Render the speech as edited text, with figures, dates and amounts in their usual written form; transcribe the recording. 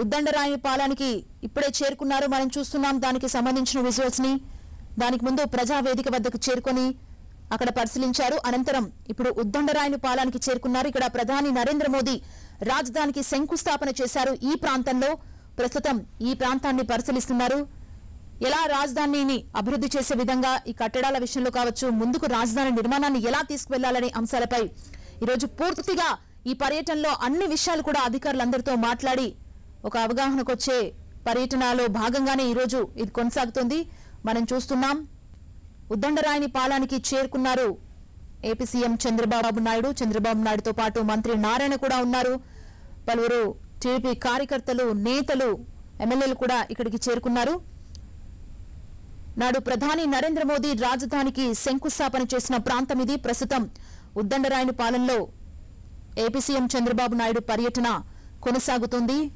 ఉద్దండరాయనిపాలెంకి ఇప్పుడే చేరుకున్నారు. మనం చూస్తున్నాం దానికి సంబంధించిన విజువల్స్ ని. దానికి ముందు ప్రజావేదిక వద్దకు చేరుకొని అక్కడ పరిశీలించారు. అనంతరం ఇప్పుడు ఉద్దండరాయనిపాలెంకి చేరుకున్నారు. ఇక్కడ ప్రధాని నరేంద్ర మోదీ రాజధానికి శంకుస్థాపన చేశారు. ఈ ప్రాంతంలో ప్రస్తుతం ఈ ప్రాంతాన్ని పరిశీలిస్తున్నారు. ఎలా రాజధానిని అభివృద్ధి చేసే విధంగా ఈ కట్టడాల విషయంలో కావచ్చు, ముందుకు రాజధాని నిర్మాణాన్ని ఎలా తీసుకువెళ్లాలనే అంశాలపై ఈరోజు పూర్తిగా ఈ పర్యటనలో అన్ని విషయాలు కూడా అధికారులందరితో మాట్లాడి ఒక అవగాహనకు వచ్చే పర్యటనలో భాగంగానే ఈరోజు ఇది కొనసాగుతుంది. మనం చూస్తున్నాం ఉద్దండరాయనిపాలెంకి చేరుకున్నారు ఏపీ సీఎం చంద్రబాబు నాయుడుతో పాటు మంత్రి నారాయణ కూడా ఉన్నారు. పలువురు టీడీపీ కార్యకర్తలు, నేతలు, ఎమ్మెల్యేలు కూడా ఇక్కడికి చేరుకున్నారు. నాడు ప్రధాని నరేంద్ర మోదీ రాజధానికి శంకుస్థాపన చేసిన ప్రాంతం ఇది. ప్రస్తుతం ఉద్దండరాయనిపాలెంలో ఏపీ సీఎం చంద్రబాబు నాయుడు పర్యటన కొనసాగుతుంది.